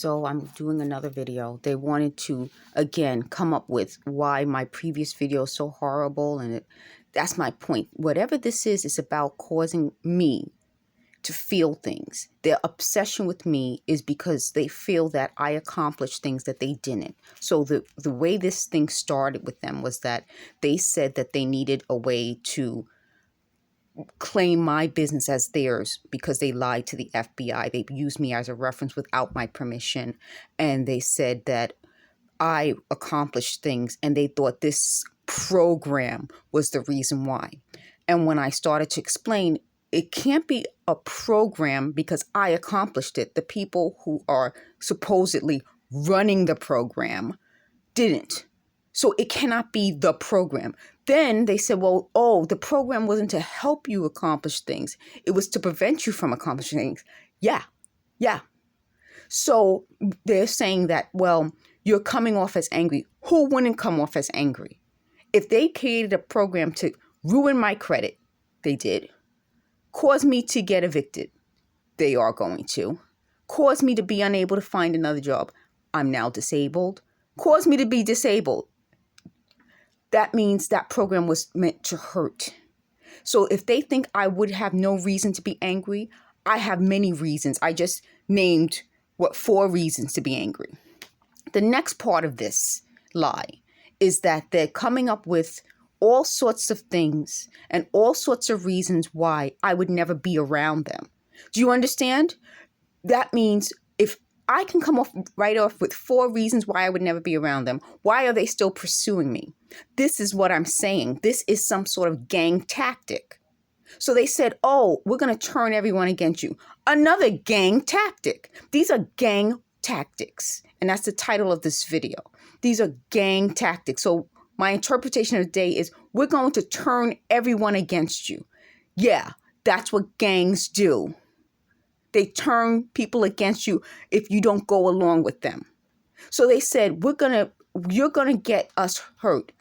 So I'm doing another video. They wanted to, again, come up with why my previous video is so horrible. And that's my point. Whatever this is, it's about causing me to feel things. Their obsession with me is because they feel that I accomplished things that they didn't. So the way this thing started with them was that they said that they needed a way to claim my business as theirs because they lied to the FBI. They used me as a reference without my permission. And they said that I accomplished things and they thought this program was the reason why. And when I started to explain, it can't be a program because I accomplished it. The people who are supposedly running the program didn't. So it cannot be the program. Then they said, well, the program wasn't to help you accomplish things. It was to prevent you from accomplishing things. Yeah. So they're saying that, well, you're coming off as angry. Who wouldn't come off as angry? If they created a program to ruin my credit, they did. Cause me to get evicted, they are going to. Cause me to be unable to find another job. I'm now disabled. Cause me to be disabled. That means that program was meant to hurt. So if they think I would have no reason to be angry, I have many reasons. I just named 4 reasons to be angry. The next part of this lie is that they're coming up with all sorts of things and all sorts of reasons why I would never be around them. Do you understand? That means if I can come right off with 4 reasons why I would never be around them, why are they still pursuing me? This is what I'm saying. This is some sort of gang tactic. So they said, we're going to turn everyone against you. Another gang tactic. These are gang tactics. And that's the title of this video. These are gang tactics. So my interpretation of the day is we're going to turn everyone against you. Yeah, that's what gangs do. They turn people against you if you don't go along with them. So they said, you're going to get us hurt.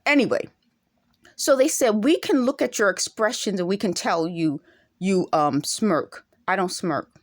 Anyway, so they said, we can look at your expressions and we can tell you smirk. I don't smirk.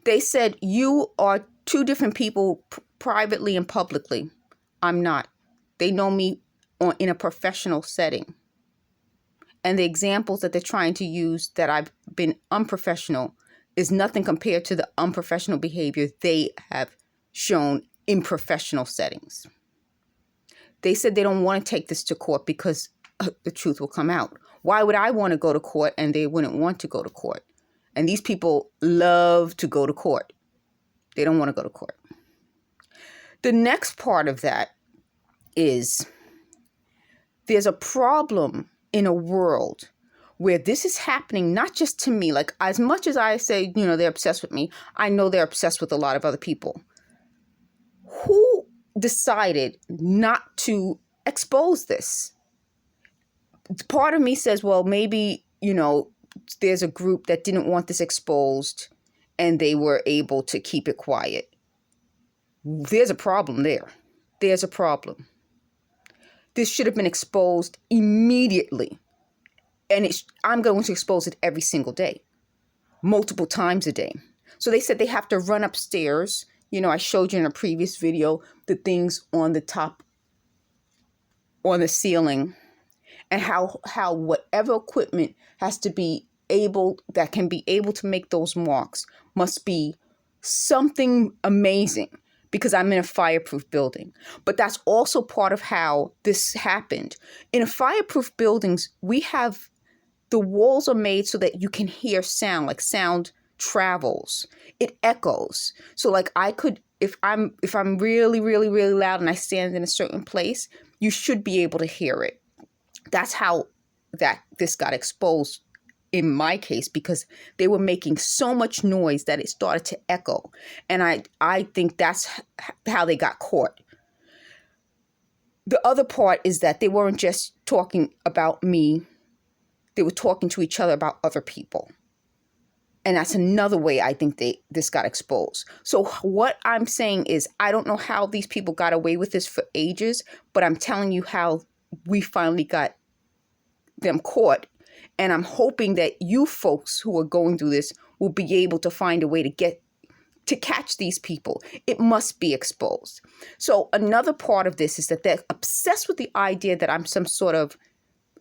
They said, you are 2 different people privately and publicly. I'm not. They know me in a professional setting. And the examples that they're trying to use that I've been unprofessional is nothing compared to the unprofessional behavior they have shown in professional settings. They said they don't want to take this to court because the truth will come out. Why would I want to go to court and they wouldn't want to go to court? And these people love to go to court. They don't want to go to court. The next part of that is there's a problem in a world where this is happening, not just to me. Like, as much as I say, they're obsessed with me, I know they're obsessed with a lot of other people. Who decided not to expose this? Part of me says, well, maybe, there's a group that didn't want this exposed and they were able to keep it quiet. There's a problem there. There's a problem. This should have been exposed immediately. And I'm going to expose it every single day, multiple times a day. So they said they have to run upstairs. I showed you in a previous video the things on the top, on the ceiling, and how whatever equipment has to be that can be able to make those marks must be something amazing because I'm in a fireproof building. But that's also part of how this happened. In a fireproof buildings, the walls are made so that you can hear sound, like sound travels. It echoes. So like I could, if I'm really, really, really loud and I stand in a certain place, you should be able to hear it. That's how this got exposed in my case, because they were making so much noise that it started to echo. And I think that's how they got caught. The other part is that they weren't just talking about me. They were talking to each other about other people. And that's another way I think this got exposed. So what I'm saying is, I don't know how these people got away with this for ages, but I'm telling you how we finally got them caught. And I'm hoping that you folks who are going through this will be able to find a way to catch these people. It must be exposed. So another part of this is that they're obsessed with the idea that I'm some sort of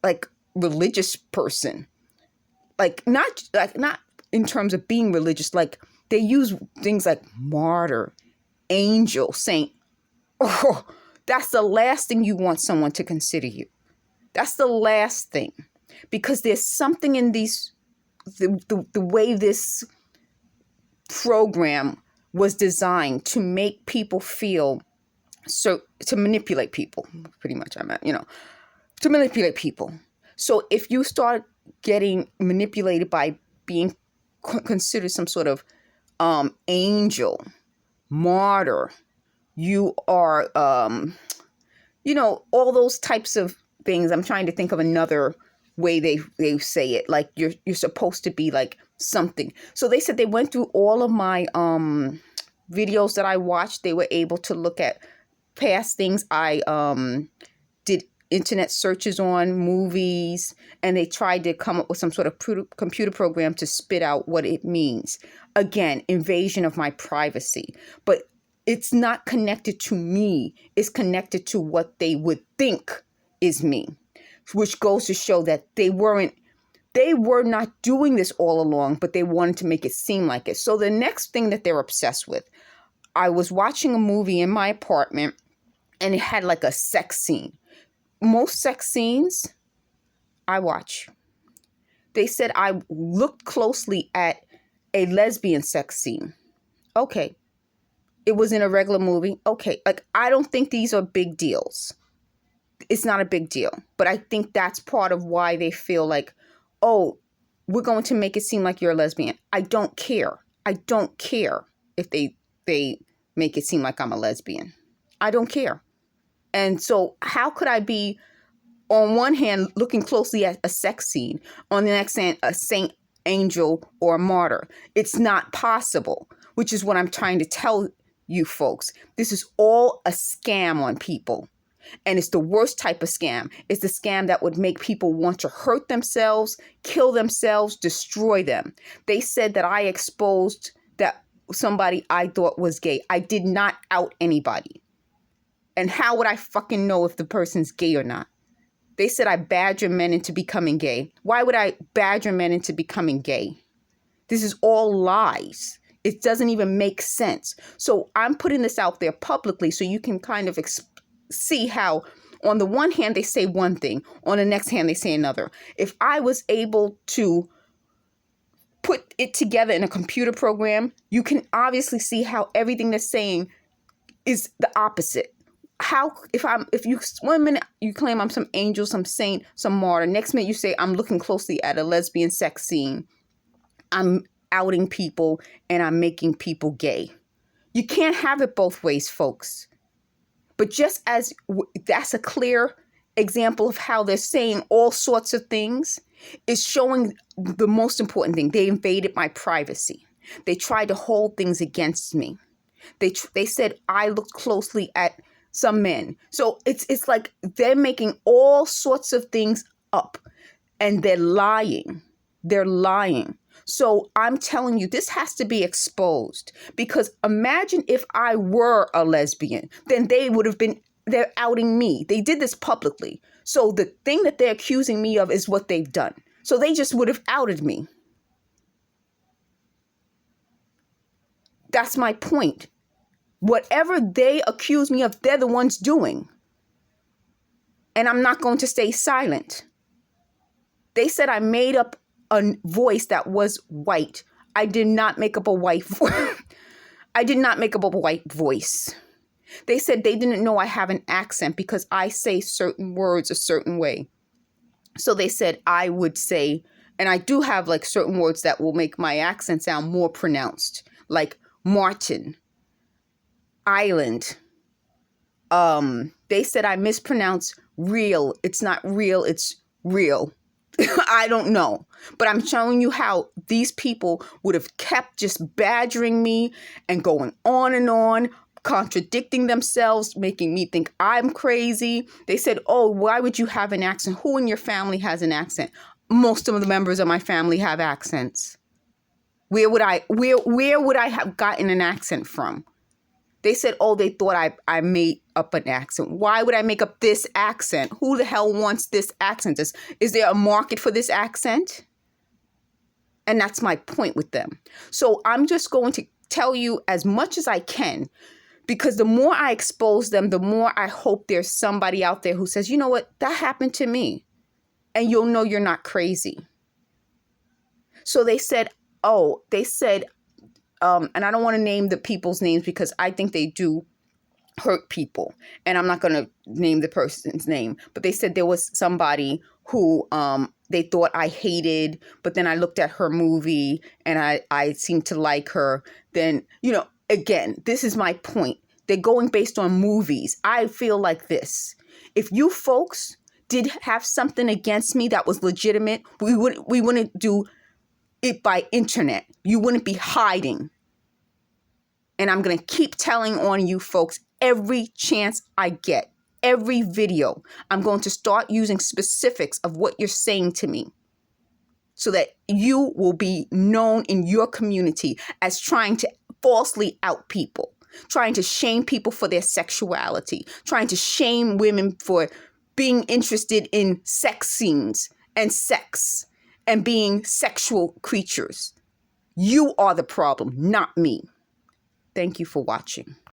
like religious person. Like not in terms of being religious, like they use things like martyr, angel, saint. Oh, that's the last thing you want someone to consider you. That's the last thing. Because there's something in the way this program was designed to make people feel, so to manipulate people, pretty much, to manipulate people. So if you start getting manipulated by being considered some sort of angel, martyr, you are, all those types of things. I'm trying to think of another way they say it, like you're supposed to be like something. So they said they went through all of my videos that I watched. They were able to look at past things I did internet searches on, movies, and they tried to come up with some sort of computer program to spit out what it means. Again, invasion of my privacy. But it's not connected to me. It's connected to what they would think is me, which goes to show that they were not doing this all along, but they wanted to make it seem like it. So the next thing that they're obsessed with, I was watching a movie in my apartment and it had like a sex scene. Most sex scenes I watch. They said I looked closely at a lesbian sex scene. Okay. It was in a regular movie. Okay. Like, I don't think these are big deals. It's not a big deal. But I think that's part of why they feel like, oh, we're going to make it seem like you're a lesbian. I don't care. I don't care if they make it seem like I'm a lesbian. I don't care. And so how could I be, on one hand, looking closely at a sex scene, on the next hand, a saint, angel, or a martyr? It's not possible, which is what I'm trying to tell you folks. This is all a scam on people. And it's the worst type of scam. It's the scam that would make people want to hurt themselves, kill themselves, destroy them. They said that I exposed that somebody I thought was gay. I did not out anybody. And how would I fucking know if the person's gay or not? They said I badger men into becoming gay. Why would I badger men into becoming gay? This is all lies. It doesn't even make sense. So I'm putting this out there publicly so you can kind of see how on the one hand they say one thing, on the next hand they say another. If I was able to put it together in a computer program, you can obviously see how everything they're saying is the opposite. How, if you, 1 minute you claim I'm some angel, some saint, some martyr, next minute you say I'm looking closely at a lesbian sex scene, I'm outing people, and I'm making people gay. You can't have it both ways, folks. But just as that's a clear example of how they're saying all sorts of things, is showing the most important thing. They invaded my privacy. They tried to hold things against me. They said I looked closely at some men. So it's like they're making all sorts of things up, and they're lying. They're lying. So I'm telling you, this has to be exposed, because imagine if I were a lesbian, then they're outing me. They did this publicly. So the thing that they're accusing me of is what they've done. So they just would have outed me. That's my point. Whatever they accuse me of, they're the ones doing. And I'm not going to stay silent. They said I made up a voice that was white. I did not make up a white voice. I did not make up a white voice. They said they didn't know I have an accent because I say certain words a certain way. So they said I would say, and I do have like certain words that will make my accent sound more pronounced, like Martin, island. They said I mispronounced real. It's not real, it's real. I don't know. But I'm showing you how these people would have kept just badgering me and going on, contradicting themselves, making me think I'm crazy. They said, oh, why would you have an accent? Who in your family has an accent? most of the members of my family have accents. Where would I have gotten an accent from? They said, oh, they thought I made up an accent. Why would I make up this accent? Who the hell wants this accent? Is there a market for this accent? And that's my point with them. So I'm just going to tell you as much as I can, because the more I expose them, the more I hope there's somebody out there who says, you know what, that happened to me. And you'll know you're not crazy. So they said, and I don't want to name the people's names because I think they do hurt people. And I'm not going to name the person's name. But they said there was somebody who they thought I hated, but then I looked at her movie and I seemed to like her. Then, again, this is my point. They're going based on movies. I feel like this. If you folks did have something against me that was legitimate, we wouldn't do it by internet. You wouldn't be hiding. And I'm going to keep telling on you folks every chance I get. Every video, I'm going to start using specifics of what you're saying to me so that you will be known in your community as trying to falsely out people, trying to shame people for their sexuality, trying to shame women for being interested in sex scenes and sex and being sexual creatures. You are the problem, not me. Thank you for watching.